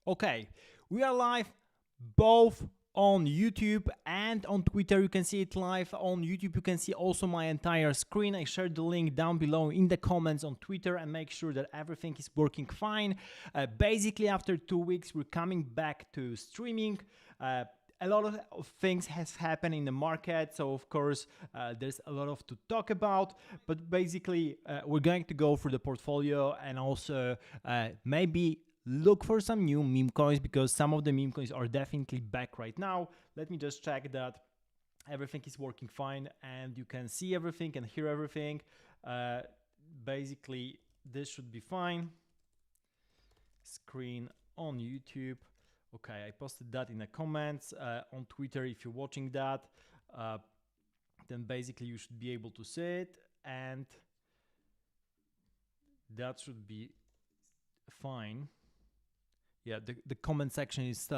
Okay, we are live both on YouTube and on Twitter. You can see it live on YouTube. You can see also my entire screen. I shared the link down below in the comments on Twitter, and make sure that everything is working fine. Basically, after 2 weeks, we're coming back to streaming. A lot of things has happened in the market, so of course there's a lot of to talk about, but basically we're going to go through the portfolio and also maybe look for some new meme coins, because some of the meme coins are definitely back right now. Let me just check that everything is working fine and you can see everything and hear everything. Basically this should be fine. Screen on YouTube. Okay, I posted that in the comments on Twitter. If you're watching that, then basically you should be able to see it, and that should be fine. Yeah, the comment section is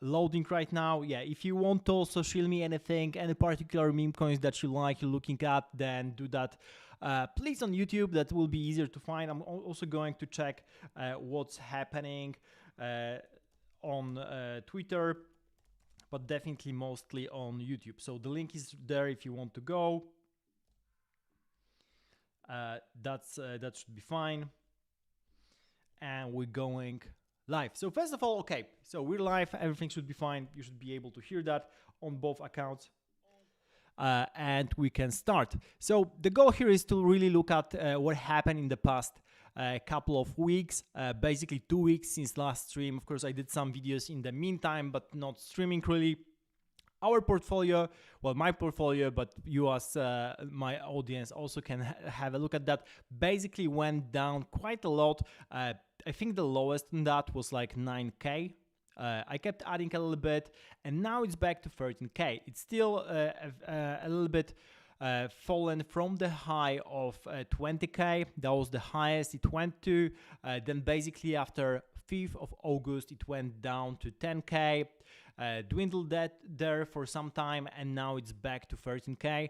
loading right now. Yeah, if you want to also show me anything, any particular meme coins that you like, you're looking at, then do that please on YouTube. That will be easier to find. I'm also going to check what's happening on Twitter, but definitely mostly on YouTube. So the link is there if you want to go. That should be fine. And we're going live. So first of all, okay, so we're live, everything should be fine. You should be able to hear that on both accounts. And we can start. So the goal here is to really look at what happened in the past couple of weeks, basically 2 weeks since last stream. Of course, I did some videos in the meantime, but not streaming really. Our portfolio, well, my portfolio, but you as my audience also can have a look at that, basically went down quite a lot. I think the lowest in that was like 9K. I kept adding a little bit, and now it's back to 13K. It's still a little bit fallen from the high of 20K. That was the highest it went to. Then basically after 5th of August, it went down to 10K. Dwindled that there for some time, and now it's back to 13K.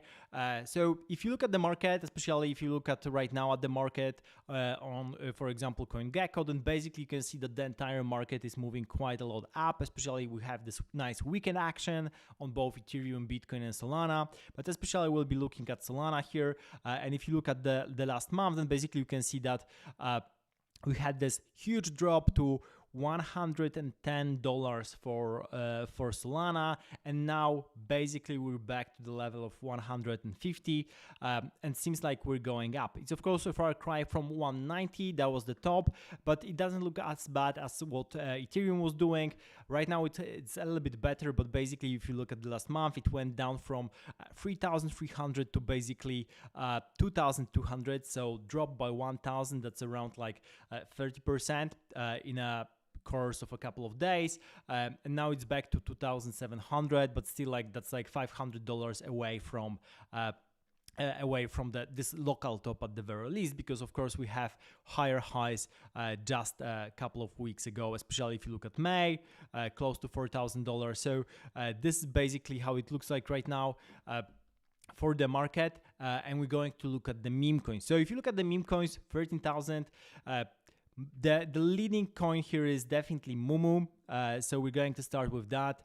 So if you look at the market, especially if you look at right now at the market on, for example, CoinGecko, then basically you can see that the entire market is moving quite a lot up. Especially we have this nice weekend action on both Ethereum, Bitcoin, and Solana. But especially we'll be looking at Solana here. And if you look at the last month, then basically you can see that we had this huge drop to $110 for Solana, and now basically we're back to the level of 150, and seems like we're going up. It's of course a far cry from 190, that was the top, but it doesn't look as bad as what Ethereum was doing. Right now it's a little bit better, but basically if you look at the last month, it went down from 3,300 to basically 2,200, so dropped by 1,000. That's around like 30% in a course of a couple of days, and now it's back to 2,700, but still like that's like $500 away from this local top at the very least, because of course we have higher highs just a couple of weeks ago, especially if you look at May, close to $4,000. So this is basically how it looks like right now for the market, and we're going to look at the meme coins. So if you look at the meme coins, 13,000. The leading coin here is definitely Mumu, so we're going to start with that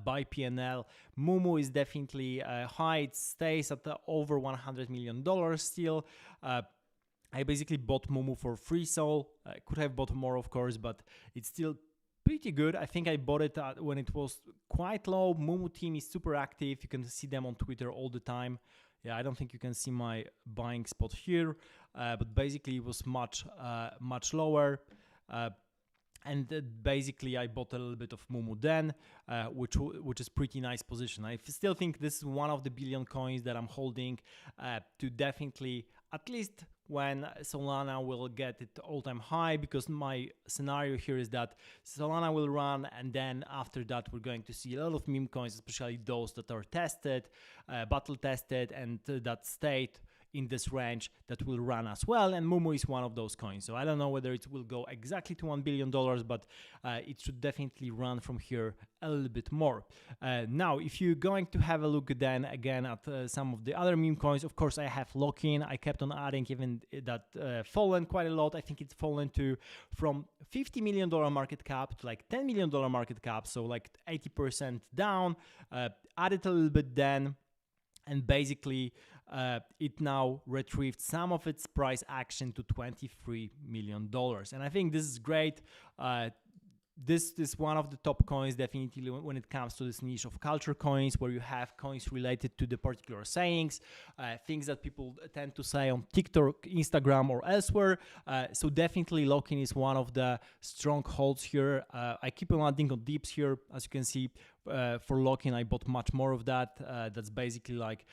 by PNL. Mumu is definitely high, it stays at over $100 million still. I basically bought Mumu for free sol. I could have bought more of course, but it's still pretty good. I think I bought it when it was quite low. Mumu team is super active, you can see them on Twitter all the time. Yeah, I don't think you can see my buying spot here, but basically it was much lower. And basically I bought a little bit of Mumu then, which is pretty nice position. I still think this is one of the billion coins that I'm holding to definitely, at least when Solana will get it all-time high, because my scenario here is that Solana will run, and then after that we're going to see a lot of meme coins, especially those that are tested, battle tested, and that stayed in this range that will run as well, and Mumu is one of those coins. So I don't know whether it will go exactly to $1 billion, but it should definitely run from here a little bit more. Now, if you're going to have a look then again at some of the other meme coins, of course I have lock-in. I kept on adding, even that fallen quite a lot. I think it's fallen to from $50 million market cap to like $10 million market cap, so like 80% down. Added a little bit then, and basically it now retrieved some of its price action to $23 million. And I think this is great. This is one of the top coins, definitely, when it comes to this niche of culture coins, where you have coins related to the particular sayings, things that people tend to say on TikTok, Instagram, or elsewhere. So definitely lock-in is one of the strongholds here. I keep on adding on dips here, as you can see. For lock-in, I bought much more of that. That's basically like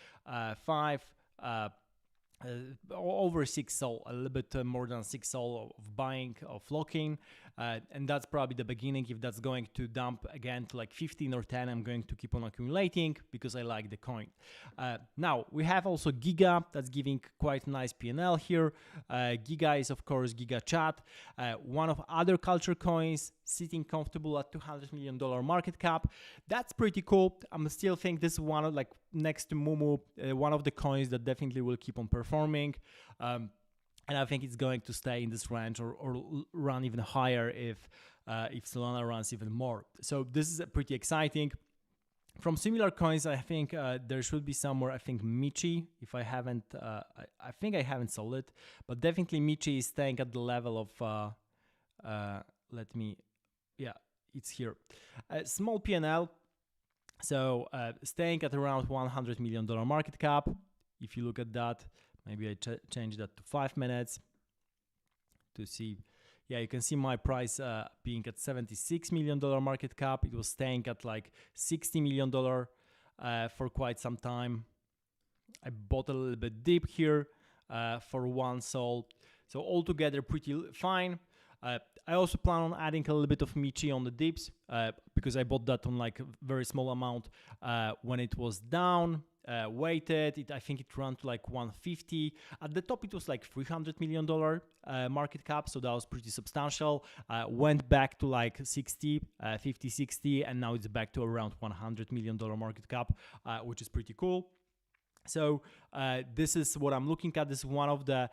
over 6 sol, a little bit more than 6 sol of buying of lock-in, and that's probably the beginning. If that's going to dump again to like 15 or 10, I'm going to keep on accumulating because I like the coin. Now we have also Giga, that's giving quite nice PNL here. Giga is of course Giga Chat, one of other culture coins, sitting comfortable at $200 million market cap. That's pretty cool. I'm still think this is one of, like, next to Mumu, one of the coins that definitely will keep on performing. And I think it's going to stay in this range or run even higher if Solana runs even more. So this is pretty exciting. From similar coins, I think there should be somewhere. I think Michi, if I haven't, I think I haven't sold it, but definitely Michi is staying at the level of. Yeah, it's here. Small PNL. So staying at around $100 million market cap. If you look at that, maybe I change that to 5 minutes to see. Yeah, you can see my price being at $76 million market cap. It was staying at like $60 million for quite some time. I bought a little bit deep here for 1 sol. So altogether pretty fine. I also plan on adding a little bit of Michi on the dips because I bought that on like a very small amount when it was down. Waited, I think it ran to like 150. At the top it was like $300 million market cap, so that was pretty substantial. Went back to like 50, 60, and now it's back to around $100 million market cap, which is pretty cool. So this is what I'm looking at. This is one of the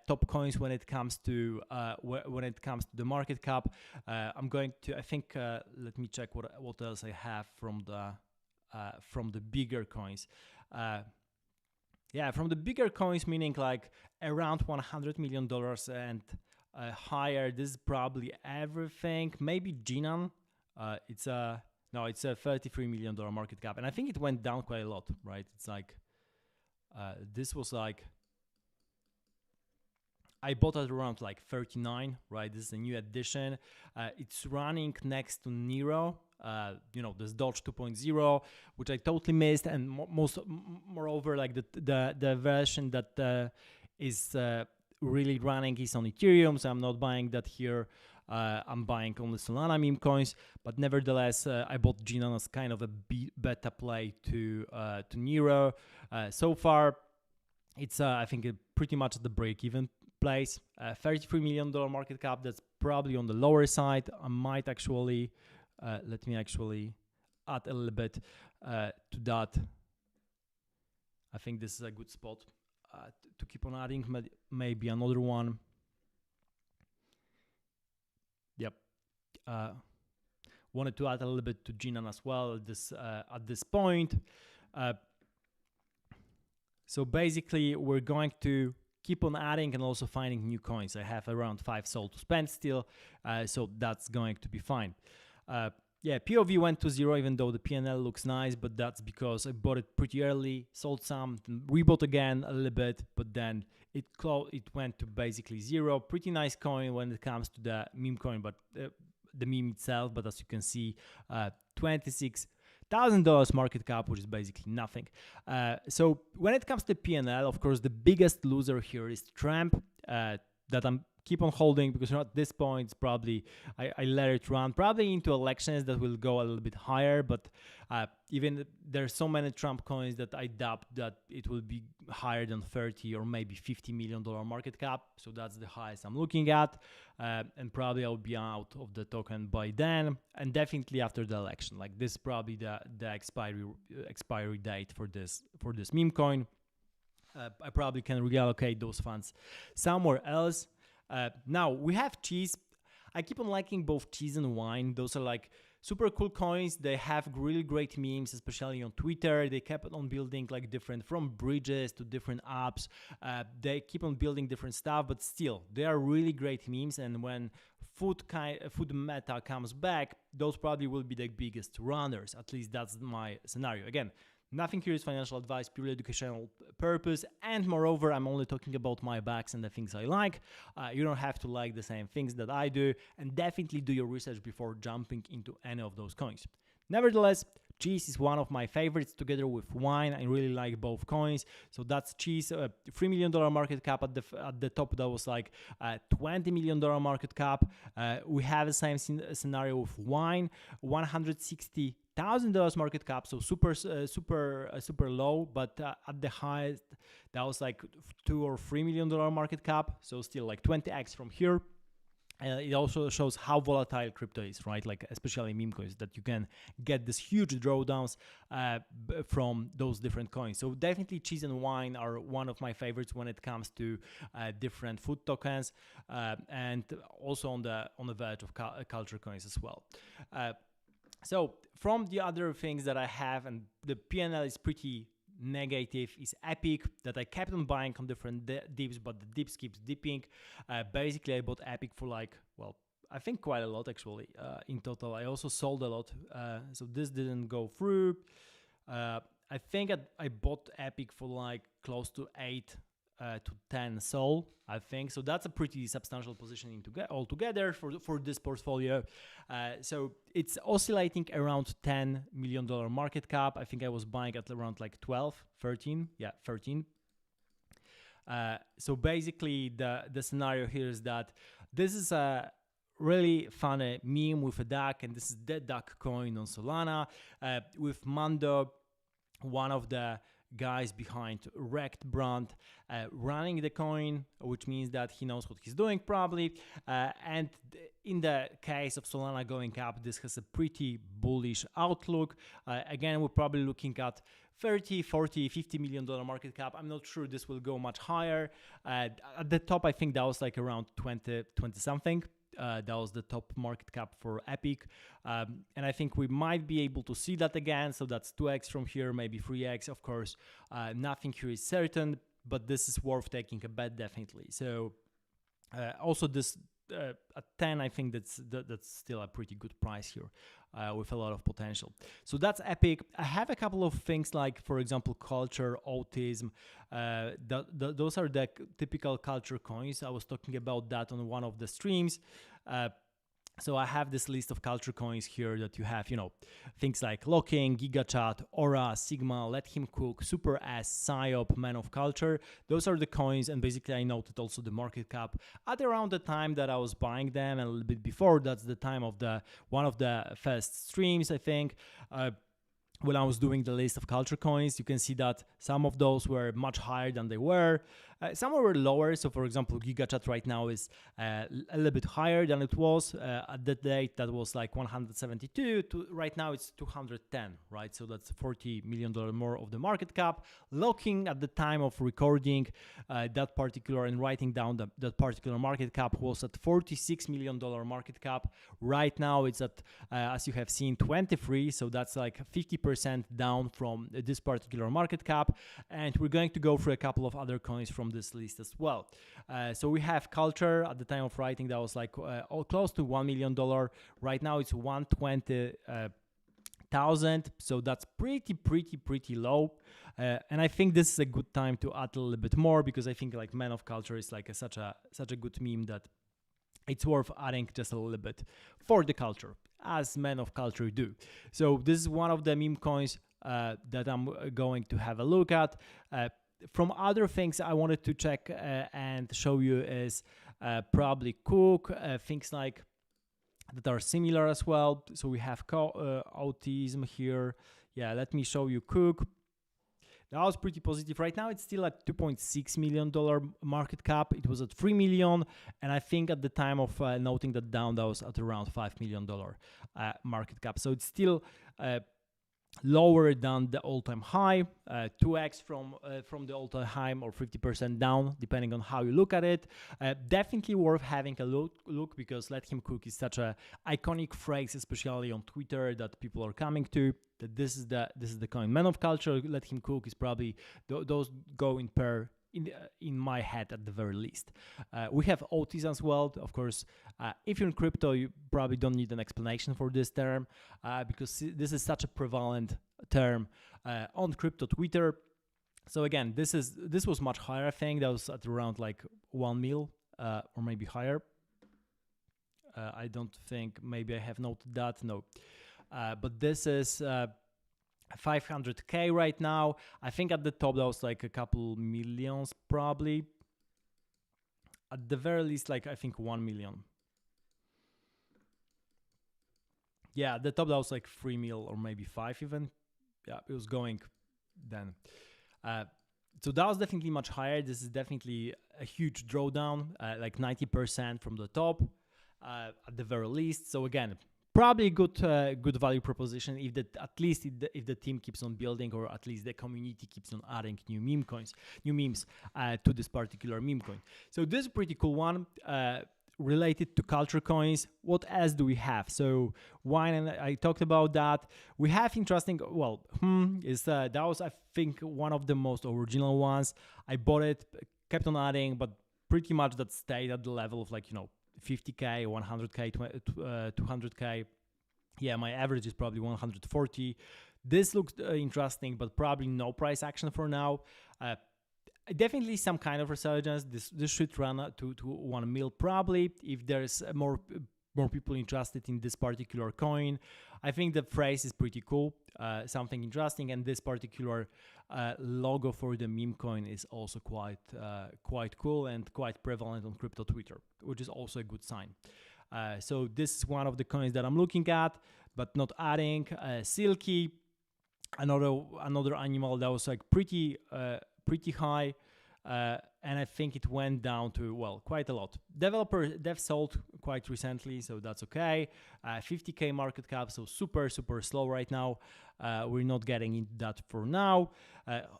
top coins when it comes to the market cap. I'm going to, I think, let me check what else I have from the bigger coins. Yeah, from the bigger coins, meaning like around $100 million and higher. This is probably everything. Maybe Jinan. It's a $33 million market cap, and I think it went down quite a lot, right? It's like this was like, I bought it around like 39, right? This is a new addition. It's running next to Nero, this Doge 2.0, which I totally missed, and moreover, like the version that is really running is on Ethereum, so I'm not buying that here. I'm buying only Solana meme coins, but nevertheless, I bought Jinan as kind of a beta play to Nero. So far, it's I think pretty much at the break-even place. $33 million market cap. That's probably on the lower side. I might actually let me actually add a little bit to that. I think this is a good spot to keep on adding. Maybe another one. Yep. Wanted to add a little bit to Jinan as well at this point. So basically, we're going to keep on adding and also finding new coins. I have around 5 sol to spend still, so that's going to be fine. Yeah, POV went to 0, even though the PNL looks nice, but that's because I bought it pretty early, sold some, rebought again a little bit, but then it went to basically 0. Pretty nice coin when it comes to the meme coin, but the meme itself. But as you can see, $26,000 market cap, which is basically nothing. So when it comes to PNL, of course, the biggest loser here is Trump. that I'm keep on holding, because at this point it's probably I let it run probably into elections that will go a little bit higher, but even there's so many Trump coins that I doubt that it will be higher than 30 or maybe $50 million market cap. So that's the highest I'm looking at, and probably I'll be out of the token by then, and definitely after the election. Like this is probably the expiry date for this meme coin. I probably can reallocate those funds somewhere else. Now we have cheese. I keep on liking both cheese and wine. Those are like super cool coins. They have really great memes, especially on Twitter. They kept on building like different, from bridges to different apps. They keep on building different stuff, but still they are really great memes. And when food meta comes back, those probably will be the biggest runners. At least that's my scenario. Again, nothing here is financial advice, purely educational purpose. And moreover, I'm only talking about my backs and the things I like. You don't have to like the same things that I do, and definitely do your research before jumping into any of those coins. Nevertheless, cheese is one of my favorites together with wine. I really like both coins. So that's cheese, $3 million market cap at the top. That was like $20 million market cap. We have the same scenario with wine, $160,000 market cap, so super low, but at the highest that was like $2 or $3 million market cap, so still like 20x from here. It also shows how volatile crypto is, right? Like especially meme coins, that you can get these huge drawdowns from those different coins. So definitely cheese and wine are one of my favorites when it comes to different food tokens, and also on the verge of culture coins as well. So from the other things that I have, and the PNL is pretty negative, is Epic, that I kept on buying on different dips, but the dips keeps dipping. Basically, I bought Epic for like, well, I think quite a lot actually in total. I also sold a lot, so this didn't go through. I think I bought Epic for like close to 8 to 10 SOL, I think. So that's a pretty substantial positioning to get altogether for this portfolio. So it's oscillating around $10 million market cap. I think I was buying at around like 12, 13. Yeah, 13. So basically the scenario here is that this is a really funny meme with a duck, and this is the duck coin on Solana, with Mando, one of the guys behind Rect brand, running the coin, which means that he knows what he's doing probably. And in the case of Solana going up, this has a pretty bullish outlook. Again, we're probably looking at 30, 40, $50 million market cap. I'm not sure this will go much higher. At the top, I think that was like around 20 something. That was the top market cap for Epic. And I think we might be able to see that again. So that's 2x from here, maybe 3x. Of course, nothing here is certain, but this is worth taking a bet, definitely. So also this at 10, I think that's still a pretty good price here, with a lot of potential. So that's Epic. I have a couple of things like, for example, culture, autism. Those are the typical culture coins. I was talking about that on one of the streams. So I have this list of culture coins here that you have, things like Locking, GigaChat, Aura, Sigma, Let Him Cook, Super S, Psyop, Man of Culture. Those are the coins, and basically I noted also the market cap at around the time that I was buying them, and a little bit before. That's the time of one of the first streams, I think. When I was doing the list of culture coins, you can see that some of those were much higher than they were. Some were lower. So for example, GigaChat right now is a little bit higher than it was at that date. That was like 172 to right now it's 210, right? So that's $40 million more of the market cap. Locking at the time of recording that particular and writing down that particular market cap was at $46 million market cap. Right now it's at, as you have seen, 23. So that's like 50% down from this particular market cap. And we're going to go through a couple of other coins from this list as well. So we have Culture at the time of writing, that was like close to $1 million. Right now it's 120,000. So that's pretty low. And I think this is a good time to add a little bit more, because I think like Man of Culture is like such a good meme that it's worth adding just a little bit for the culture, as Men of Culture do. So this is one of the meme coins that I'm going to have a look at. From other things I wanted to check and show you is probably Cook, things like that are similar as well. So we have autism here. Yeah, let me show you Cook. That was pretty positive. Right now, it's still at $2.6 million market cap. It was at $3 million. And I think at the time of noting that down, that was at around $5 million market cap. So it's still lower than the all-time high, 2x from the all-time high, or 50% down, depending on how you look at it. Definitely worth having a look because "Let Him Cook" is such a iconic phrase, especially on Twitter, that people are coming to. That this is the coin. Man of culture, "Let Him Cook" is probably those go in pair in my head at the very least. We have autism as well. Of course, if you're in crypto, you probably don't need an explanation for this term because this is such a prevalent term on crypto Twitter. So again, this was much higher. I think that was at around like 1 mil or maybe higher. I don't think, maybe I have noted that. No, but this is 500k right now. I think at the top that was like a couple millions probably. At the very least, like I think 1 million. Yeah, at the top that was like 3 mil or maybe 5 even. Yeah, it was going then. So that was definitely much higher. This is definitely a huge drawdown, like 90% from the top at the very least. So again, probably a good value proposition if the team keeps on building, or at least the community keeps on adding new memes to this particular meme coin. So this is a pretty cool one. Related to culture coins, what else do we have? So wine, and I talked about that. We have interesting, that was I think one of the most original ones. I bought it, kept on adding, but pretty much that stayed at the level of 50k, 100k, 200k. Yeah, my average is probably 140. This looks interesting, but probably no price action for now. Definitely some kind of resurgence. This should run to 1 mil probably if there's more people interested in this particular coin. I think the phrase is pretty cool, something interesting, and this particular logo for the meme coin is also quite cool and quite prevalent on crypto Twitter, which is also a good sign. So this is one of the coins that I'm looking at, but not adding. Silky, another animal that was like pretty high, and I think it went down to quite a lot. Dev sold quite recently, so that's okay. 50k market cap, so super slow right now. We're not getting into that for now.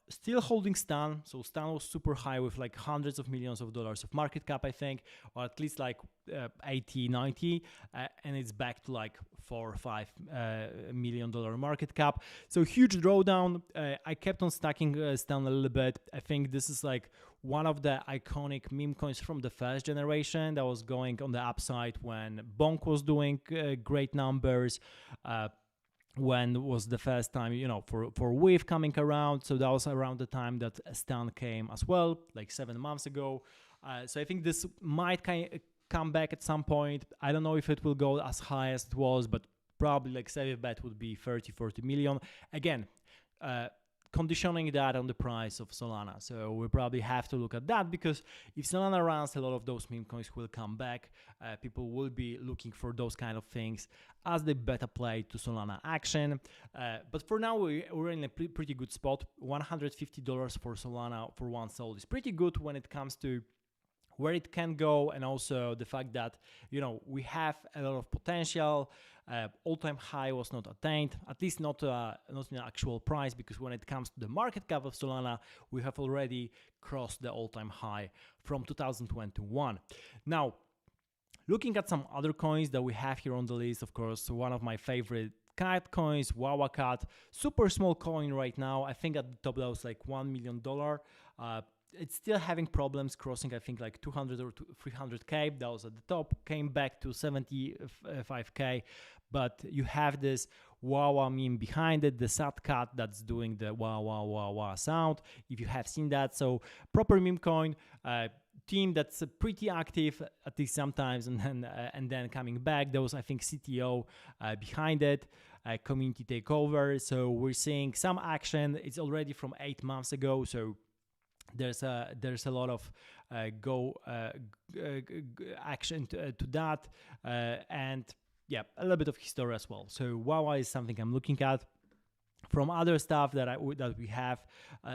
Still holding Stan. So Stan was super high with like hundreds of millions of dollars of market cap, I think, or at least like 80, 90, and it's back to like $4 or $5 million market cap. So huge drawdown. I kept on stacking Stan a little bit. I think this is like one of the iconic meme coins from the first generation that was going on the upside when Bonk was doing great numbers. When was the first time, for Wave coming around. So that was around the time that Stan came as well, like 7 months ago. So I think this might come back at some point. I don't know if it will go as high as it was, but probably like safe bet would be 30-40 million. Again, conditioning that on the price of Solana. So we probably have to look at that, because if Solana runs, a lot of those meme coins will come back. People will be looking for those kind of things as they beta play to Solana action. But for now, we're in a pretty good spot. $150 for Solana for 1 SOL is pretty good when it comes to where it can go, and also the fact that we have a lot of potential. All-time high was not attained, at least not in actual price, because when it comes to the market cap of Solana, we have already crossed the all-time high from 2021. Now, looking at some other coins that we have here on the list, of course, one of my favorite cat coins, Wawa Cat, super small coin right now. I think at the top that was like $1 million. It's still having problems crossing, I think, like 200 or 300k. That was at the top, came back to 75k. But you have this Wawa meme behind it, the sad cat that's doing the wah wah wah wah sound, if you have seen that. So proper meme coin, team that's pretty active, at least sometimes, and then coming back. There was, I think, CTO behind it, community takeover. So we're seeing some action. It's already from 8 months ago, so there's a lot of action to that, and yeah, a little bit of history as well. So Wawa is something I'm looking at. From other stuff that we have,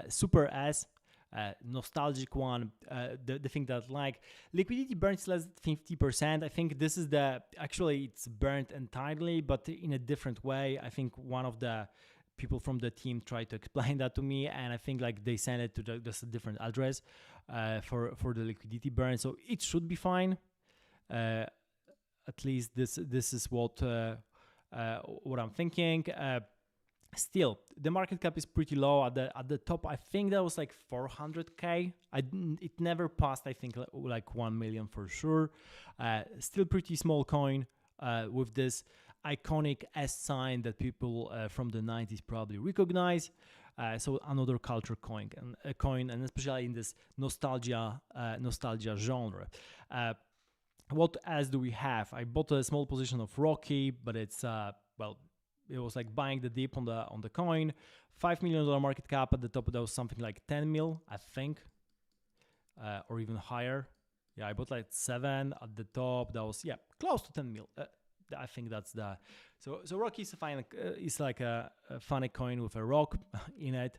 Super S, nostalgic one, the thing that like liquidity burns less than 50%. I think this is actually it's burnt entirely, but in a different way. I think one of the people from the team tried to explain that to me, and I think like they sent it to just a different address for the liquidity burn, so it should be fine. At least this is what I'm thinking. Still, the market cap is pretty low at the top. I think that was like 400k. It never passed. I think like 1 million for sure. Still pretty small coin with this iconic S sign that people from the 90s probably recognize. So another culture coin, and especially in this nostalgia genre. What else do we have? I bought a small position of Rocky, but it's well, it was like buying the dip on the coin. $5 million market cap. At the top that was something like 10 mil, I think, or even higher. Yeah, I bought like 7 at the top. That was close to 10 mil. I think that's the so Rocky is like a funny coin with a rock in it.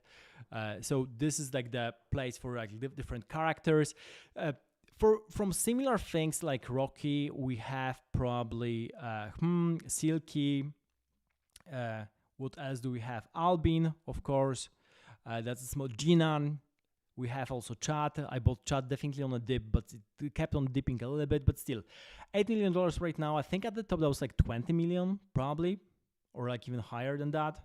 So this is like the place for like different characters. From similar things like Rocky, we have probably Silky. What else do we have? Albin, of course. That's a small Jinan. We have also Chat. I bought Chat definitely on a dip, but it kept on dipping a little bit. But still, $8 million right now. I think at the top that was like 20 million, probably, or like even higher than that.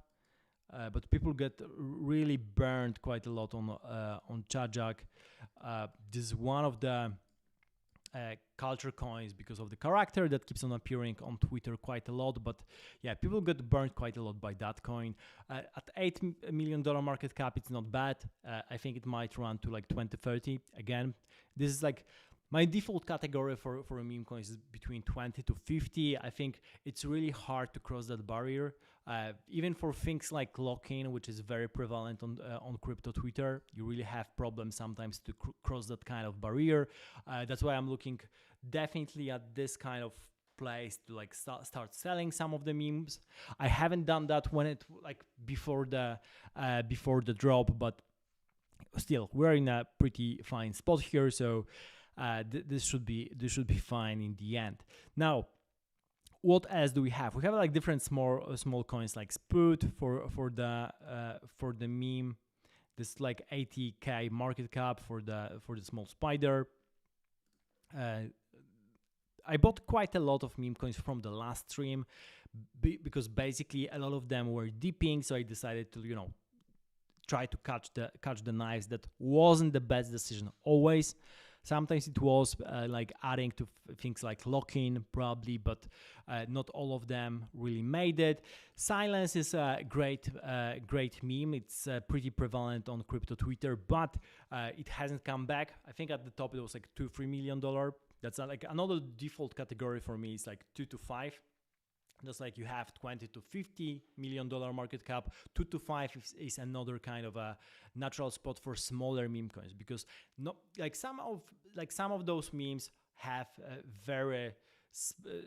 But people get really burned quite a lot on Chajak. This is one of the culture coins because of the character that keeps on appearing on Twitter quite a lot. But yeah, people get burned quite a lot by that coin. At $8 million market cap, it's not bad. I think it might run to like 20-30. Again, this is like my default category for a meme coin is between 20 to 50. I think it's really hard to cross that barrier. Even for things like lock-in, which is very prevalent on crypto Twitter, you really have problems sometimes to cross that kind of barrier. That's why I'm looking definitely at this kind of place to like start selling some of the memes. I haven't done that when it like before the drop, but still we're in a pretty fine spot here. So this should be fine in the end. Now, what else do we have? We have like different small coins like Spoot for the meme. This like 80k market cap for the small spider. I bought quite a lot of meme coins from the last stream because basically a lot of them were dipping, so I decided to try to catch the knives. That wasn't the best decision always. Sometimes it was like adding to things like lock-in probably, but not all of them really made it. Silence is a great meme. It's pretty prevalent on crypto Twitter, but it hasn't come back. I think at the top it was like $2-3 million. That's like another default category for me. It's like 2 to 5. Just like you have 20 to $50 million market cap, 2 to 5 is another kind of a natural spot for smaller meme coins, because some of those memes have very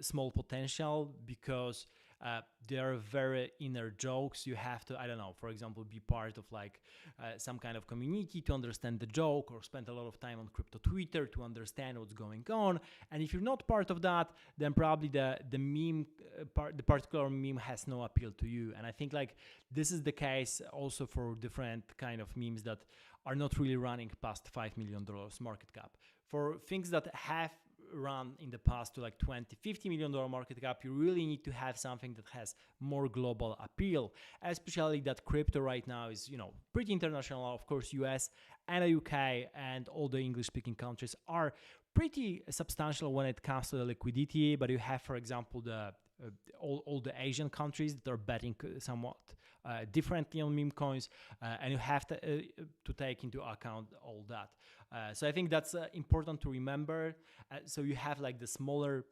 small potential because they are very inner jokes. You have to, I don't know, for example, be part of like some kind of community to understand the joke, or spend a lot of time on crypto Twitter to understand what's going on. And if you're not part of that, then probably the meme the particular meme has no appeal to you. And I think like this is the case also for different kind of memes that are not really running past $5 million market cap. For things that have run in the past to like $20-50 million market cap, you really need to have something that has more global appeal, especially that crypto right now is pretty international. Of course, US and the UK and all the English speaking countries are pretty substantial when it comes to the liquidity, but you have, for example, all the Asian countries that are betting somewhat differently on meme coins, and you have to take into account all that. So I think that's important to remember. So you have like the smaller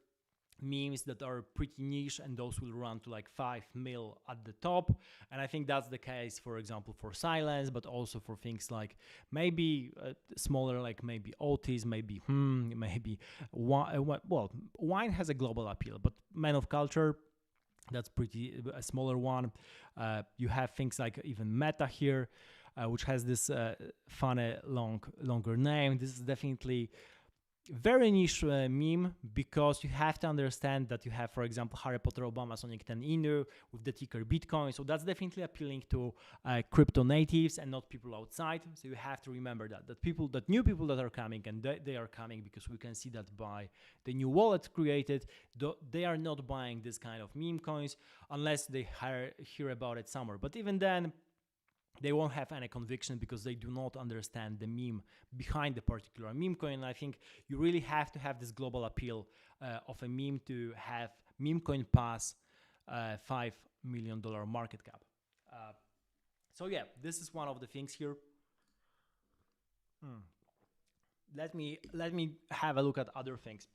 memes that are pretty niche, and those will run to like 5 mil at the top. And I think that's the case, for example, for silence, but also for things like maybe smaller, like maybe Otis, maybe maybe well, wine has a global appeal, but man of culture, that's pretty a smaller one. You have things like even Meta here, which has this funny longer name. This is definitely very niche meme, because you have to understand that you have, for example, Harry Potter, Obama, Sonic 10 Inu with the ticker Bitcoin. So that's definitely appealing to crypto natives and not people outside. So you have to remember that new people that are coming, and they are coming because we can see that by the new wallet created, they are not buying this kind of meme coins unless they hear about it somewhere. But even then, they won't have any conviction because they do not understand the meme behind the particular meme coin. And I think you really have to have this global appeal of a meme to have meme coin pass $5 million market cap. So yeah, this is one of the things here. Let me have a look at other things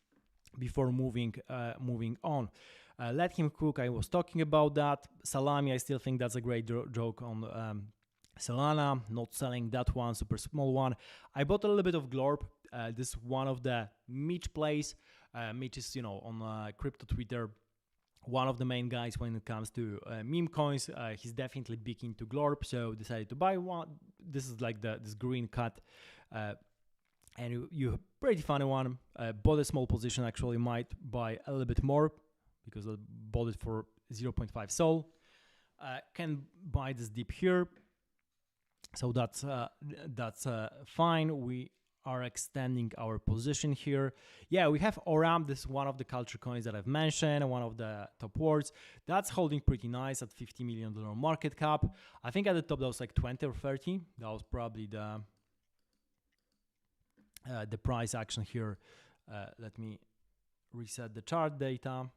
before moving on. Let him cook. I was talking about that. Salami, I still think that's a great joke on Solana, not selling that one, super small one. I bought a little bit of Glorp. This is one of the Mitch plays. Mitch is, on crypto Twitter, one of the main guys when it comes to meme coins. He's definitely big into Glorp, so decided to buy one. This is like this green cut. And you pretty funny one. Bought a small position, actually might buy a little bit more because I bought it for 0.5 Sol. Can buy this dip here. So that's fine. We are extending our position here. Yeah, we have Oram. This is one of the culture coins that I've mentioned, one of the top words. That's holding pretty nice at $50 million market cap. I think at the top that was like 20 or 30. That was probably the price action here. Let me reset the chart data.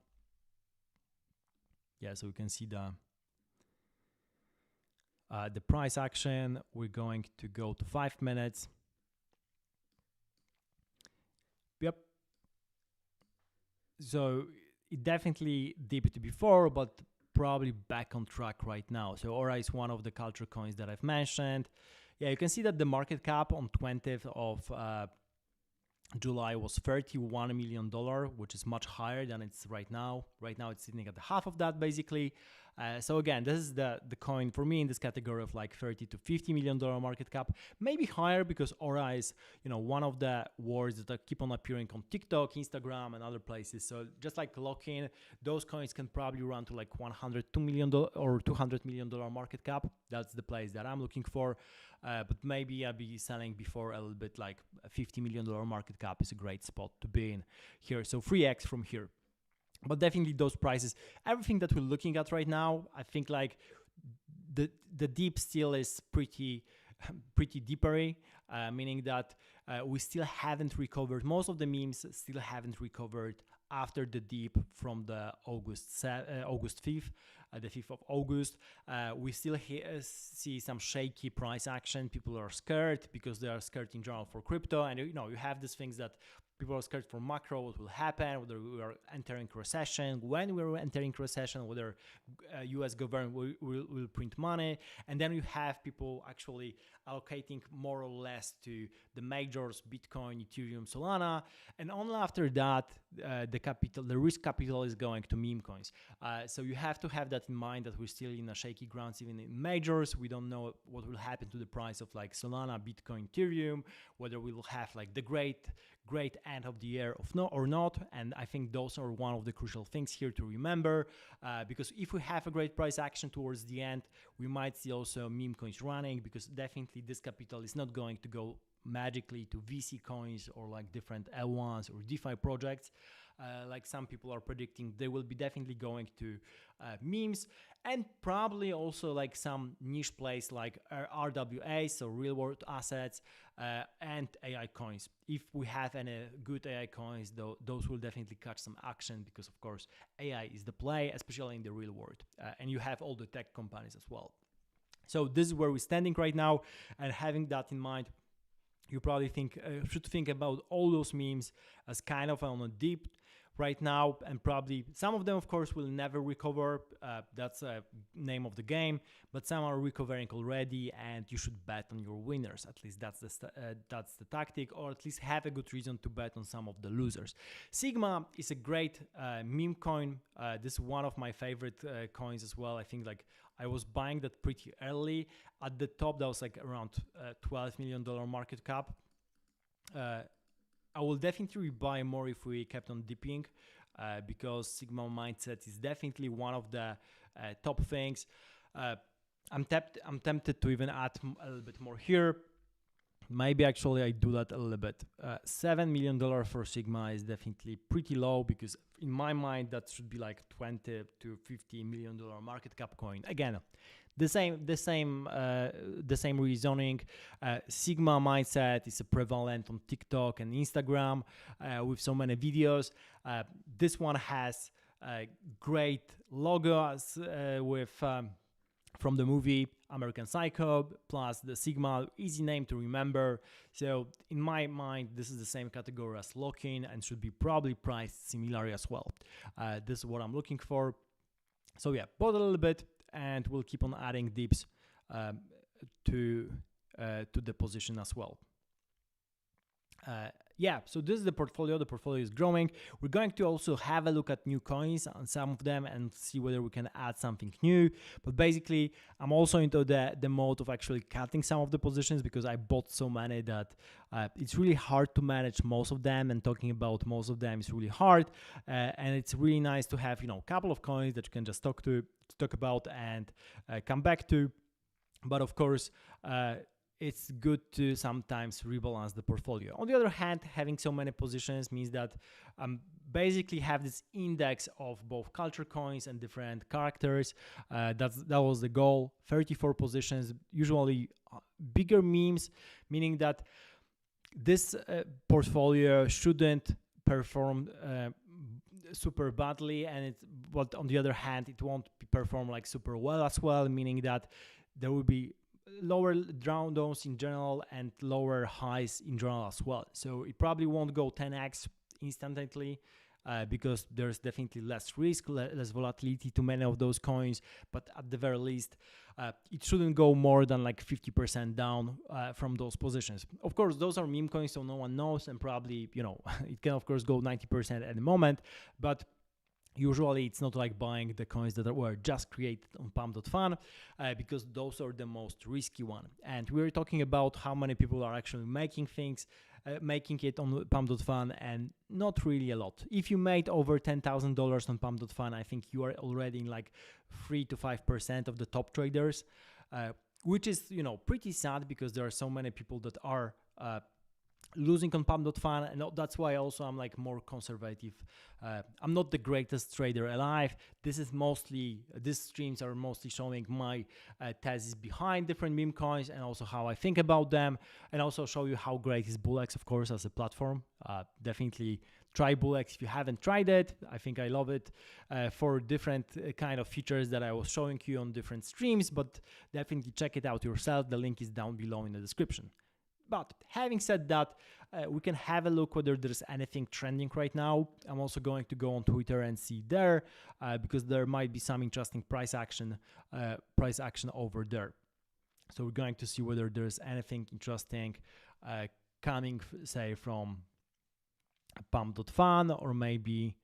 Yeah, so we can see the price action. We're going to go to 5 minutes. Yep. So it definitely dipped before, but probably back on track right now. So Aura is one of the culture coins that I've mentioned. Yeah, you can see that the market cap on 20th of July was $31 million, which is much higher than it's right now. Right now it's sitting at half of that basically. So again, this is the coin for me in this category of like $30 to $50 million market cap, maybe higher, because Aura is, one of the words that keep on appearing on TikTok, Instagram, and other places. So just like lock-in, those coins can probably run to like $102 million or $200 million market cap. That's the place that I'm looking for. But maybe I'll be selling before a little bit, like a $50 million market cap is a great spot to be in here. So 3x from here. But definitely those prices, everything that we're looking at right now, I think like the deep still is pretty deepery, meaning that we still haven't recovered. Most of the memes still haven't recovered after the dip from the August 5th, the 5th of August. We still see some shaky price action. People are scared because they are scared in general for crypto. And you have these things that people are scared for macro, what will happen, whether we are entering recession, when we're entering recession, whether US government will print money. And then you have people actually allocating more or less to the majors, Bitcoin, Ethereum, Solana. And only after that, the risk capital is going to meme coins. So you have to have that in mind, that we're still in a shaky grounds, even in majors. We don't know what will happen to the price of like Solana, Bitcoin, Ethereum, whether we will have like the great end of the year or not. And I think those are one of the crucial things here to remember, because if we have a great price action towards the end, we might see also meme coins running, because definitely this capital is not going to go magically to VC coins or like different L1s or DeFi projects. Like some people are predicting, they will be definitely going to memes, and probably also like some niche plays like RWA, so real world assets, and AI coins. If we have any good AI coins, those will definitely catch some action, because of course AI is the play, especially in the real world, and you have all the tech companies as well. So this is where we're standing right now, and having that in mind, you probably should think about all those memes as kind of on a deep right now, and probably some of them, of course, will never recover. That's a name of the game, but some are recovering already, and you should bet on your winners. At least that's the tactic, or at least have a good reason to bet on some of the losers. Sigma is a great meme coin. This is one of my favorite coins as well. I think like I was buying that pretty early. At the top, that was like around $12 million market cap. I will definitely buy more if we kept on dipping, because Sigma mindset is definitely one of the top things. I'm tempted to even add a little bit more here. Maybe actually I do that a little bit. $7 million for Sigma is definitely pretty low, because in my mind that should be like $20 to $50 million market cap coin. Again, the same reasoning. Sigma mindset is prevalent on TikTok and Instagram with so many videos. This one has great logos with from the movie American Psycho, plus the Sigma, easy name to remember. So in my mind, this is the same category as Lock-in and should be probably priced similarly as well. This is what I'm looking for. So yeah, bought a little bit, and we'll keep on adding dips to the position as well. Yeah, so this is the portfolio. The portfolio is growing. We're going to also have a look at new coins on some of them and see whether we can add something new. But basically, I'm also into the mode of actually cutting some of the positions, because I bought so many that it's really hard to manage most of them, and talking about most of them is really hard. And it's really nice to have, a couple of coins that you can just talk about and come back to. But of course, it's good to sometimes rebalance the portfolio. On the other hand, having so many positions means that basically have this index of both culture coins and different characters. That was the goal. 34 positions, usually bigger memes, meaning that this portfolio shouldn't perform super badly, but on the other hand, it won't perform like super well as well, meaning that there will be lower drawdowns in general and lower highs in general as well. So it probably won't go 10x instantly, because there's definitely less risk, less volatility to many of those coins. But at the very least, it shouldn't go more than like 50% down from those positions. Of course, those are meme coins, so no one knows, and probably, it can of course go 90% at the moment, but usually it's not like buying the coins that were just created on pump.fun, because those are the most risky one. And we're talking about how many people are actually making it on pump.fun, and not really a lot. If you made over $10,000 on pump.fun, I think you are already in like 3 to 5% of the top traders, which is, pretty sad, because there are so many people that are losing on pump.fun, and that's why also I'm like more conservative. I'm not the greatest trader alive. These streams are mostly showing my thesis behind different meme coins, and also how I think about them, and also show you how great is BullX, of course, as a platform. Definitely try BullX if you haven't tried it. I think I love it for different kind of features that I was showing you on different streams, but definitely check it out yourself. The link is down below in the description. But having said that, we can have a look whether there's anything trending right now. I'm also going to go on Twitter and see there, because there might be some interesting price action over there. So we're going to see whether there's anything interesting coming, say, from pump.fun or maybe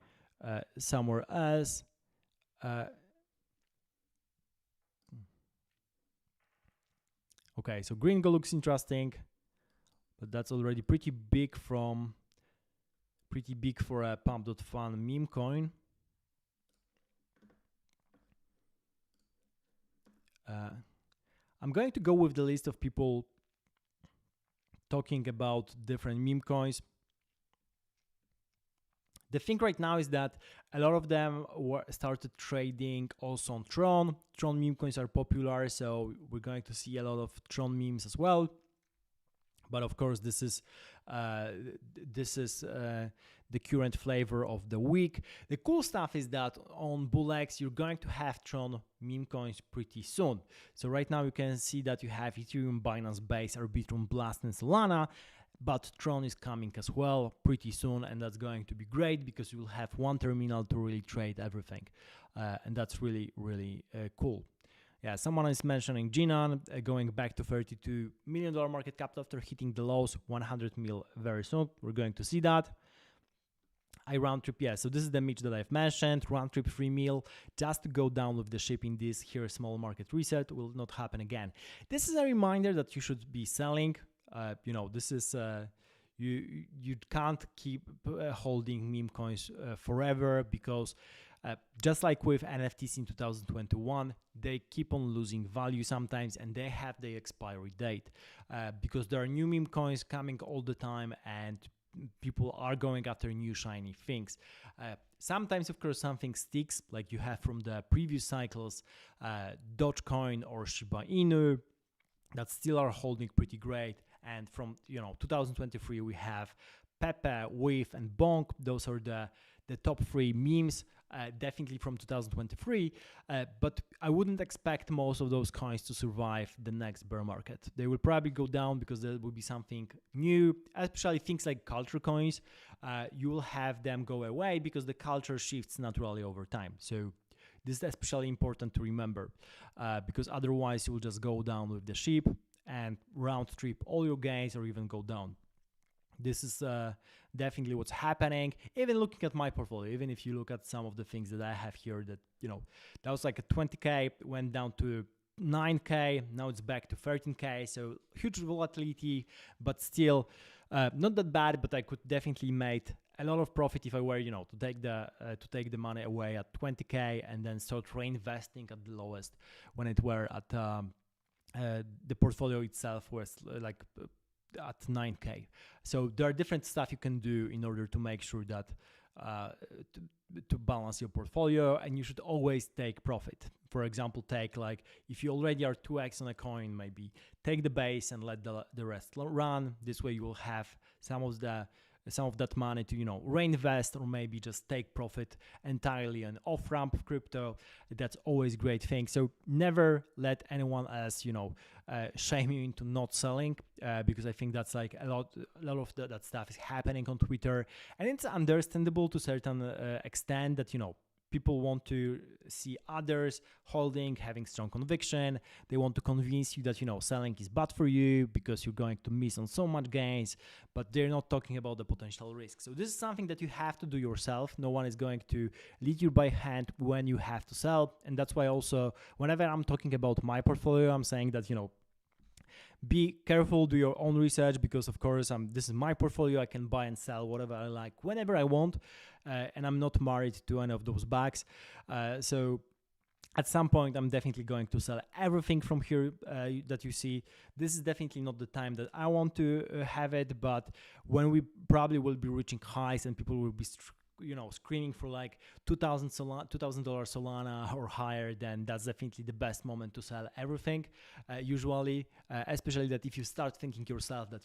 somewhere else. Okay, so Gringo looks interesting, but that's already pretty big for a pump.fun meme coin. I'm going to go with the list of people talking about different meme coins. The thing right now is that a lot of them started trading also on Tron. Tron meme coins are popular, so we're going to see a lot of Tron memes as well. But of course, this is the current flavor of the week. The cool stuff is that on BullX, you're going to have Tron meme coins pretty soon. So right now you can see that you have Ethereum, Binance Base, Arbitrum, Blast, and Solana. But Tron is coming as well pretty soon, and that's going to be great because you will have one terminal to really trade everything, and that's really cool. Yeah, someone is mentioning Jinan going back to $32 million market cap after hitting the lows, 100 mil very soon. We're going to see that. I round trip, yeah, so this is the image that I've mentioned, round trip 3 mil, just to go down with the shipping. This here small market reset will not happen again. This is a reminder that you should be selling. This is you can't keep holding meme coins forever, because just like with NFTs in 2021, they keep on losing value sometimes, and they have the expiry date because there are new meme coins coming all the time, and people are going after new shiny things. Sometimes, of course, something sticks, like you have from the previous cycles, Dogecoin or Shiba Inu, that still are holding pretty great. And from 2023, we have Pepe, Wave, and Bonk. Those are the top 3 memes, definitely from 2023. But I wouldn't expect most of those coins to survive the next bear market. They will probably go down because there will be something new, especially things like culture coins. You will have them go away because the culture shifts naturally over time. So this is especially important to remember, because otherwise you will just go down with the sheep and round trip all your gains or even go down. This is definitely what's happening. Even looking at my portfolio, even if you look at some of the things that I have here, that that was like a 20k, went down to 9k, now it's back to 13k, so huge volatility, but still not that bad. But I could definitely make a lot of profit if I were to take the money away at 20k and then start reinvesting at the lowest when it were at the portfolio itself was like at 9k. So there are different stuff you can do in order to make sure that to balance your portfolio, and you should always take profit. For example, take, like, if you already are 2x on a coin, maybe take the base and let the rest run. This way you will have some of that money to reinvest, or maybe just take profit entirely on off-ramp of crypto. That's always a great thing. So never let anyone else shame you into not selling, because I think that's like a lot of that stuff is happening on Twitter, and it's understandable to a certain extent that people want to see others holding, having strong conviction. They want to convince you that selling is bad for you because you're going to miss on so much gains, but they're not talking about the potential risk. So this is something that you have to do yourself. No one is going to lead you by hand when you have to sell. And that's why also whenever I'm talking about my portfolio, I'm saying that be careful, do your own research, because of course this is my portfolio. I can buy and sell whatever I like whenever I want, and I'm not married to any of those bags. So at some point I'm definitely going to sell everything from here that you see. This is definitely not the time that I want to have it, but when we probably will be reaching highs and people will be screaming for like $2,000 Solana or higher, then that's definitely the best moment to sell everything. Usually, especially that if you start thinking yourself that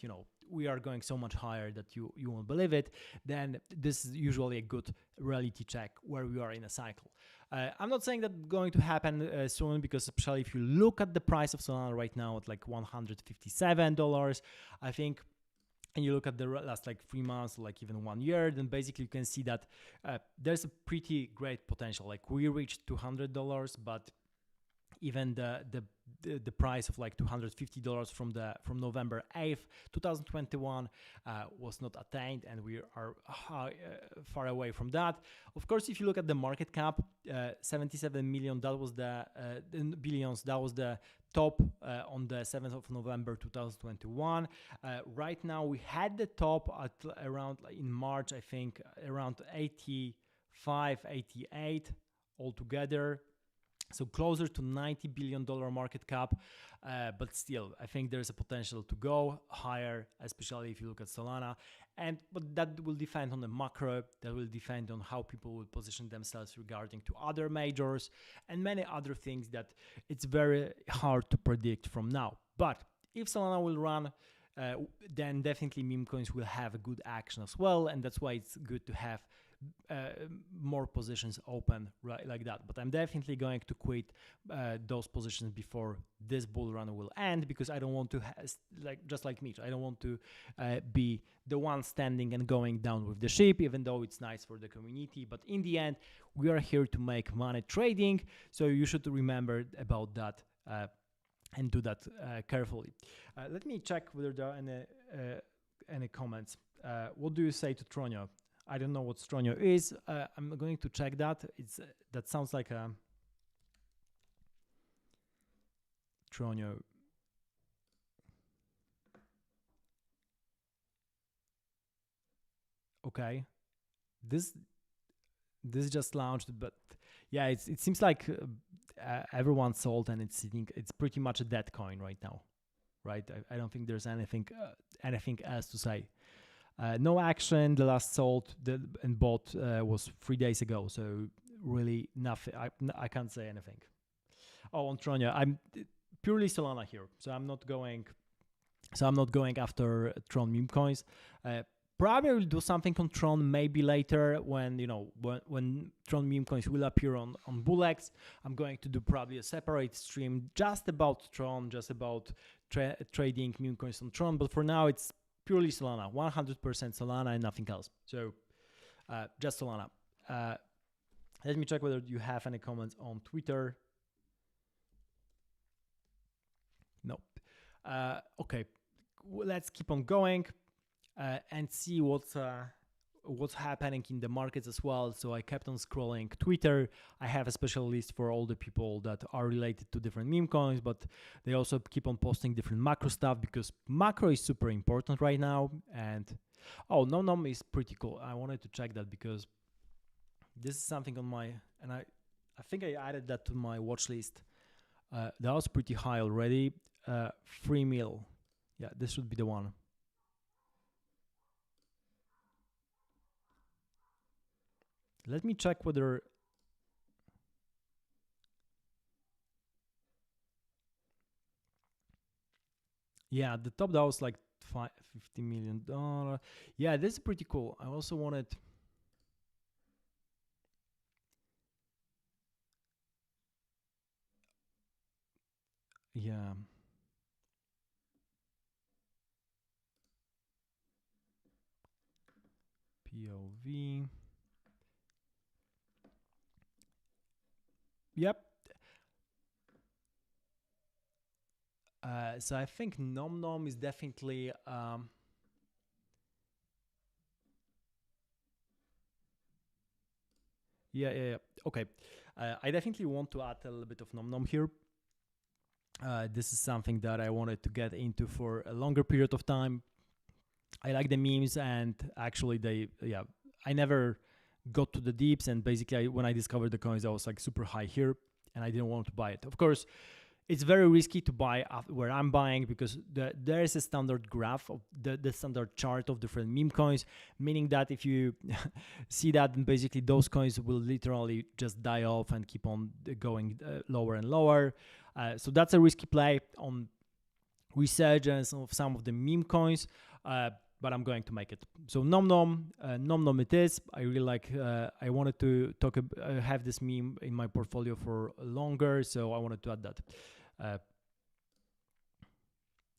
we are going so much higher that you won't believe it, then this is usually a good reality check where we are in a cycle. I'm not saying that's going to happen soon, because especially if you look at the price of Solana right now at like $157, I think, and you look at the last like 3 months, like even 1 year, then basically you can see that there's a pretty great potential. Like we reached $200, but even the price of like $250 from November 8th, 2021 was not attained, and we are far away from that. Of course, if you look at the market cap, 77 million, that was the billions, that was the top on the 7th of November 2021. Right now we had the top at around, in March, I think around 85, 88 altogether. So closer to $90 billion market cap, but still, I think there's a potential to go higher, especially if you look at Solana. But that will depend on the macro, that will depend on how people will position themselves regarding to other majors and many other things that it's very hard to predict from now. But if Solana will run, then definitely meme coins will have a good action as well, and that's why it's good to have more positions open right like that. But I'm definitely going to quit those positions before this bull run will end, because I don't want to just like Mitch, I don't want to be the one standing and going down with the ship, even though it's nice for the community. But in the end, we are here to make money trading, so you should remember about that and do that carefully. Let me check whether there are any comments. What do you say to Tronio? I don't know what Stronio is. I'm going to check that. That sounds like a Tronio. Okay, this just launched, but yeah, it seems like everyone sold and it's sitting. It's pretty much a dead coin right now, right? I don't think there's anything else to say. No action. The last sold and bought was 3 days ago, so really nothing. I can't say anything. Oh, on Tronia, I'm purely Solana here, so I'm not going after Tron meme coins. Probably will do something on Tron maybe later when when Tron meme coins will appear on BullX. I'm going to do probably a separate stream just about Tron, just about trading meme coins on Tron. But for now, it's purely Solana, 100% Solana and nothing else. So just Solana. Let me check whether you have any comments on Twitter. No. Okay, let's keep on going and see what's happening in the markets as well. So I kept on scrolling Twitter. I have a special list for all the people that are related to different meme coins, but they also keep on posting different macro stuff, because macro is super important right now. And oh, nom is pretty cool. I wanted to check that because this is something on my, and I think I added that to my watch list. That was pretty high already. 3 mil. Yeah, this should be the one. Let me check whether yeah, the top that was like $50 million. Yeah, this is pretty cool. I also wanted yeah. POV. Yep. So I think nom is definitely yeah. Okay. I definitely want to add a little bit of nom here. This is something that I wanted to get into for a longer period of time. I like the memes, and actually I never got to the deeps, and basically when I discovered the coins, I was like super high here and I didn't want to buy it. Of course, it's very risky to buy where I'm buying, because there is a standard graph of the standard chart of different meme coins, meaning that if you see that, then basically those coins will literally just die off and keep on going lower and lower. So that's a risky play on resurgence of some of the meme coins. But I'm going to make it. So nom it is. I really like. I wanted to have this meme in my portfolio for longer, so I wanted to add that.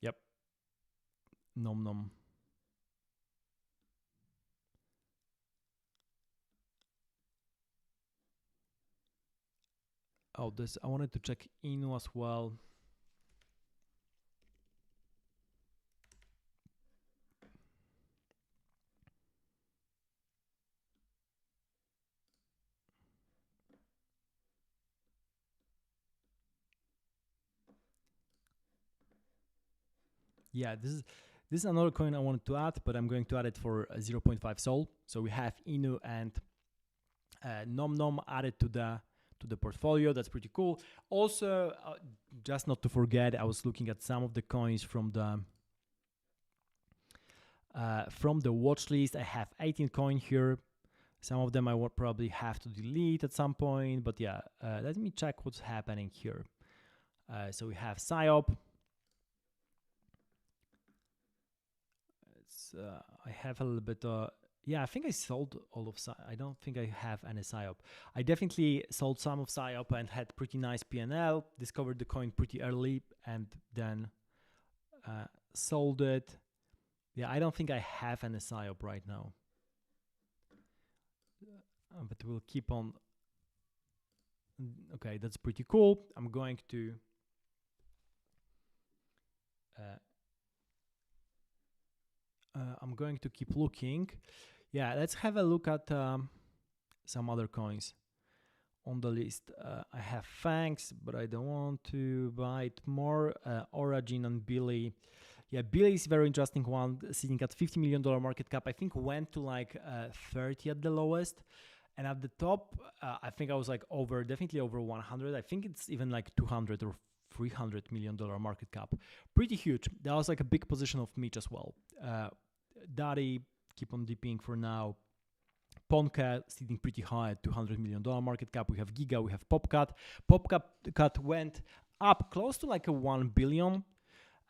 Yep. Nom. Oh, this I wanted to check Inu as well. Yeah, this is another coin I wanted to add, but I'm going to add it for 0.5 Sol. So we have Inu and nom added to the portfolio. That's pretty cool. Also, just not to forget, I was looking at some of the coins from the watch list. I have 18 coin here. Some of them I will probably have to delete at some point, but yeah, let me check what's happening here. So we have PSYOP. I have a little bit Yeah, I think I sold all of I don't think I have any PSYOP. I definitely sold some of PSYOP and had pretty nice PNL, discovered the coin pretty early, and then sold it. Yeah, I don't think I have any PSYOP right now. But we'll keep on. Okay, that's pretty cool. I'm going to keep looking. Yeah, let's have a look at some other coins on the list. I have Fangs, but I don't want to buy it more. Origin and Billy. Yeah, Billy is a very interesting one, sitting at $50 million market cap. I think went to like 30 at the lowest. And at the top, I think I was like definitely over 100. I think it's even like 200 or $300 million market cap. Pretty huge. That was like a big position of Mitch as well. Daddy, keep on dipping for now. Ponka sitting pretty high at $200 million market cap. We have Giga, we have PopCat. PopCat went up close to like a 1 billion.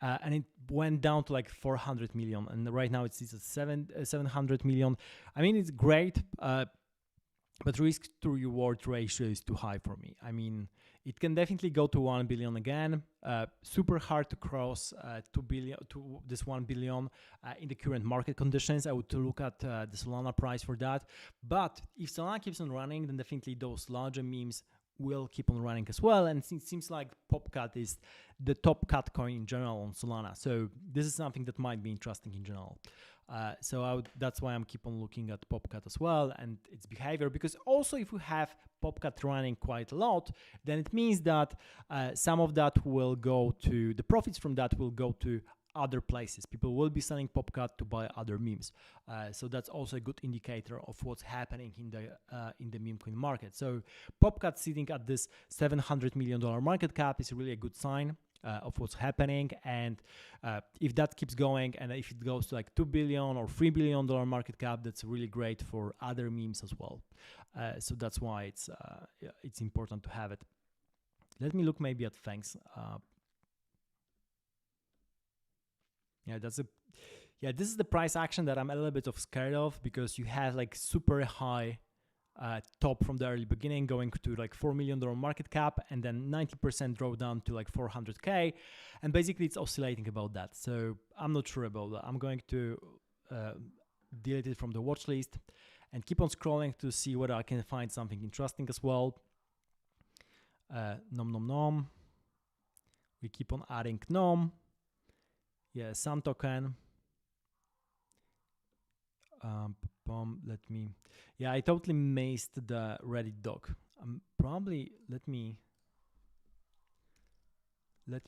And it went down to like 400 million. And right now it's at 700 million. I mean, it's great. But risk to reward ratio is too high for me. I mean, it can definitely go to 1 billion again. Super hard to cross 2 billion to this 1 billion in the current market conditions. I would look at the Solana price for that. But if Solana keeps on running, then definitely those larger memes will keep on running as well. And it seems like PopCat is the top cat coin in general on Solana. So this is something that might be interesting in general. That's why I'm keep on looking at PopCat as well and its behavior, because also if we have PopCat running quite a lot, then it means that some of that will go to, the profits from that will go to other places. People will be selling PopCat to buy other memes. So that's also a good indicator of what's happening in the meme coin market. So PopCat sitting at this $700 million market cap is really a good sign of what's happening. And if that keeps going, and if it goes to like $2 billion or $3 billion market cap, that's really great for other memes as well. So that's why it's important to have it. Let me look maybe at Fangs. This is the price action that I'm a little bit scared of, because you have like super high top from the early beginning going to like $4 million market cap, and then 90% drop down to like 400K, and basically it's oscillating about that. So I'm not sure about that. I'm going to delete it from the watch list and keep on scrolling to see whether I can find something interesting as well. Nom. We keep on adding Nom. Yeah, Sun token. I totally maced the Reddit doc. Probably let me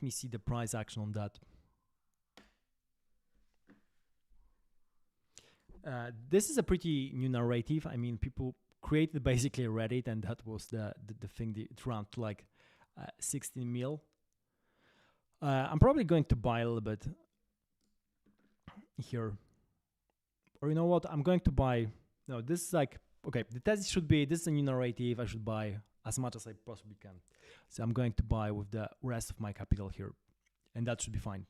see the price action on that. This is a pretty new narrative. I mean, people created basically Reddit, and that was the thing. It ran to like 16 mil. I'm probably going to buy a little bit here. Or you know what? I'm going to buy. No, this is like, okay, the test should be, this is a new narrative. I should buy as much as I possibly can. So I'm going to buy with the rest of my capital here, and that should be fine.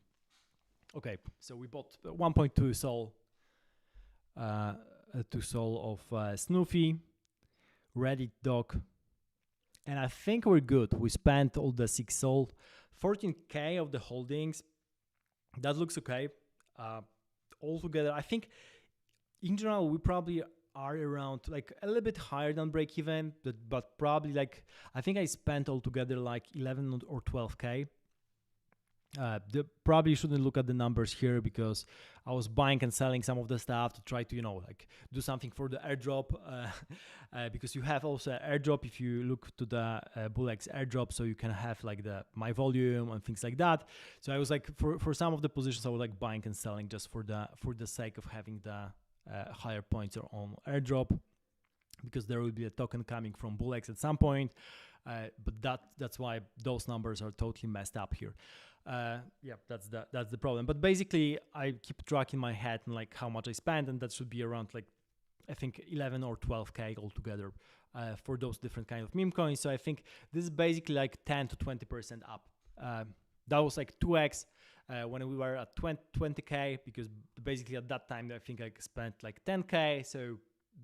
Okay, so we bought 1.2 Sol, 2 Sol of Snoopy, Reddit doc, and I think we're good. We spent all the 6 Sol, 14K of the holdings. That looks okay. Altogether, I think in general, we probably are around like a little bit higher than break even, but probably like, I think I spent altogether like 11 or 12K. Probably shouldn't look at the numbers here, because I was buying and selling some of the stuff to try to, like do something for the airdrop, because you have also an airdrop if you look to the BullX airdrop, so you can have like my volume and things like that. So I was like, for some of the positions, I was like buying and selling just for the sake of having the higher points on airdrop, because there will be a token coming from BullX at some point. But that's why those numbers are totally messed up here. That's the problem. But basically, I keep track in my head and like how much I spent, and that should be around like, I think 11 or 12K altogether for those different kind of meme coins. So I think this is basically like 10 to 20% up. that was like 2x when we were at 20k, because basically at that time I think I spent like 10k. So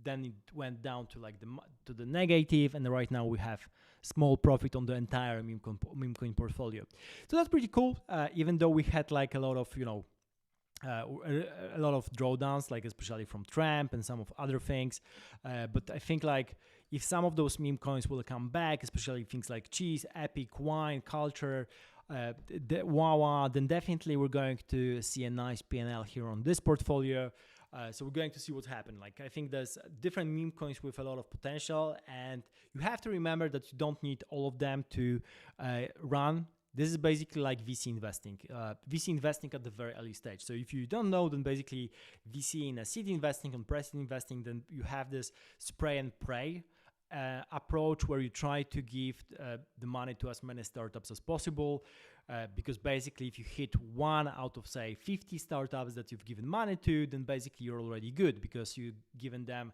then it went down to like the negative, and right now we have small profit on the entire memecoin portfolio. So that's pretty cool. Even though we had like a lot of a lot of drawdowns, like especially from Trump and some of other things, but I think like if some of those meme coins will come back, especially things like cheese, epic, wine, culture, Wawa, then definitely we're going to see a nice PNL here on this portfolio. So we're going to see what's happened. Like I think there's different meme coins with a lot of potential, and you have to remember that you don't need all of them to run. This is basically like VC investing. VC investing at the very early stage. So if you don't know, then basically VC in a seed investing, on pre-seed investing, then you have this spray and pray approach where you try to give the money to as many startups as possible, because basically if you hit 1 out of say 50 startups that you've given money to, then basically you're already good, because you've given them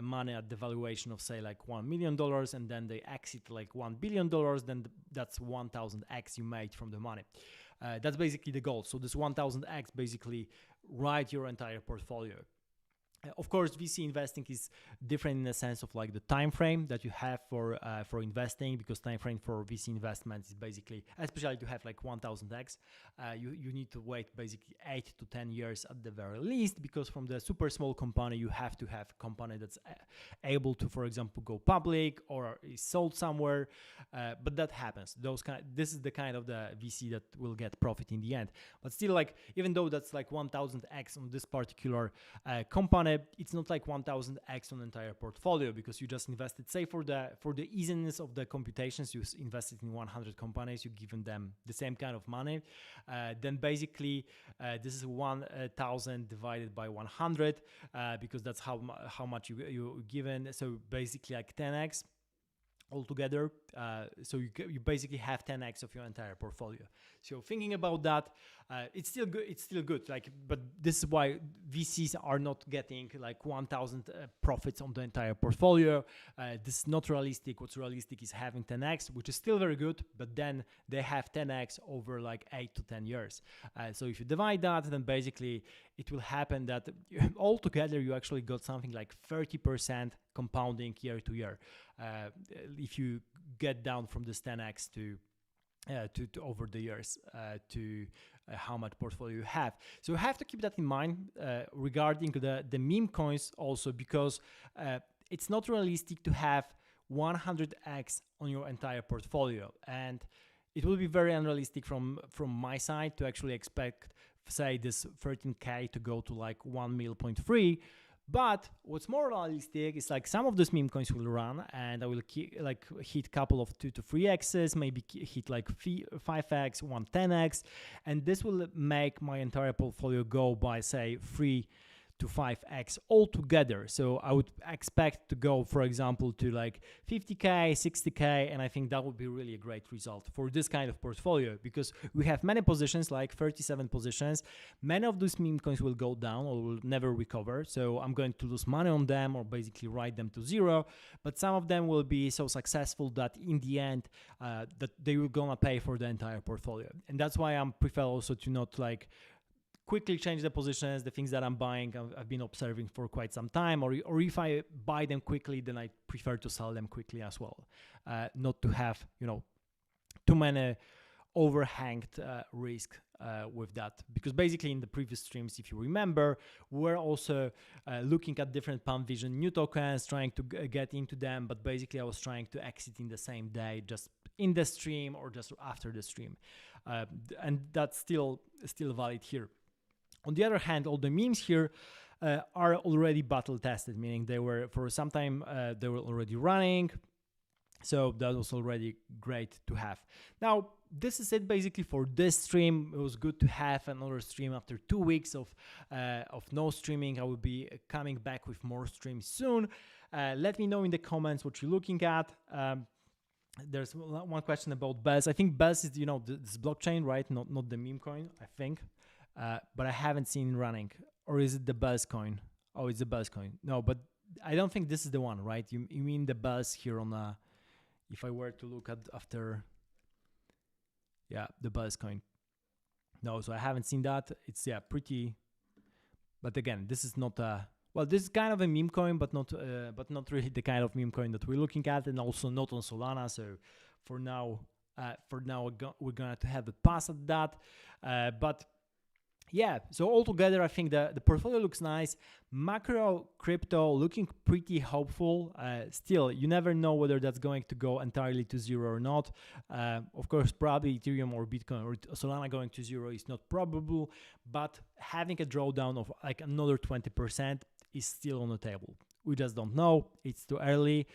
money at the valuation of say like $1 million, and then they exit like $1 billion, then that's 1000x you made from the money. That's basically the goal. So this 1000x basically write your entire portfolio. Of course, VC investing is different in the sense of like the time frame that you have for investing, because time frame for VC investments is basically, especially to have like 1000x, you need to wait basically 8 to 10 years at the very least, because from the super small company you have to have a company that's able to, for example, go public or is sold somewhere, but that happens. This is the kind of the VC that will get profit in the end. But still, like even though that's like 1000x on this particular company, it's not like 1000x on the entire portfolio, because you just invested, say for the easiness of the computations, you invested in 100 companies, you've given them the same kind of money, then basically this is 1000 divided by 100, because that's how much you given. So basically like 10x altogether. So you basically have 10x of your entire portfolio. So thinking about that, it's still good. It's still good. Like, but this is why VCs are not getting like 1000 profits on the entire portfolio. This is not realistic. What's realistic is having 10x, which is still very good, but then they have 10x over like 8 to 10 years. So if you divide that, then basically it will happen that altogether you actually got something like 30% compounding year to year. If you get down from this 10x to over the years to how much portfolio you have. So you have to keep that in mind regarding the meme coins also, because it's not realistic to have 100x on your entire portfolio, and it will be very unrealistic from my side to actually expect, say, this 13k to go to like 1.3 mil. But what's more realistic is like some of those meme coins will run, and I will hit a couple of 2 to 3x's, maybe hit like 5x, 10x, and this will make my entire portfolio go by say 3 to 5x altogether. So I would expect to go, for example, to like 50k, 60k, and I think that would be really a great result for this kind of portfolio, because we have many positions, like 37 positions. Many of those meme coins will go down or will never recover, so I'm going to lose money on them or basically write them to zero. But some of them will be so successful that in the end that they will gonna pay for the entire portfolio, and that's why I prefer also to not like quickly change the positions. The things that I'm buying, I've been observing for quite some time, or if I buy them quickly, then I prefer to sell them quickly as well, not to have too many overhanged risk with that. Because basically in the previous streams, if you remember, we're also looking at different Pump Vision new tokens, trying to get into them, but basically I was trying to exit in the same day, just in the stream or just after the stream, and that's still valid here. On the other hand, all the memes here are already battle tested, meaning they were for some time they were already running. So that was already great to have. Now, this is it basically for this stream. It was good to have another stream after 2 weeks of no streaming. I will be coming back with more streams soon. Let me know in the comments what you're looking at. There's one question about BES. I think BES is this blockchain, right? Not the meme coin, I think. But I haven't seen running. Or is it the BES coin? Oh, it's the BES coin. No, but I don't think this is the one, right? You mean the BES here on if I were to look at after, yeah, the BES coin. No, so I haven't seen that. It's pretty, but again, this is not a, well, this is kind of a meme coin, but not really the kind of meme coin that we're looking at, and also not on Solana. So for now, we're gonna have a pass at that. But yeah, so altogether, I think the portfolio looks nice. Macro crypto looking pretty hopeful. Still, you never know whether that's going to go entirely to zero or not. Of course, probably Ethereum or Bitcoin or Solana going to zero is not probable, but having a drawdown of like another 20% is still on the table. We just don't know. It's too early.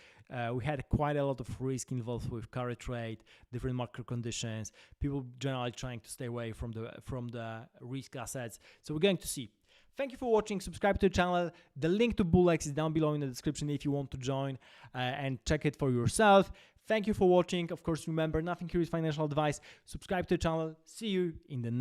We had quite a lot of risk involved with carry trade, different market conditions, people generally trying to stay away from the risk assets. So we're going to see. Thank you for watching. Subscribe to the channel. The link to BullX is down below in the description if you want to join and check it for yourself. Thank you for watching. Of course, remember, nothing here is financial advice. Subscribe to the channel. See you in the next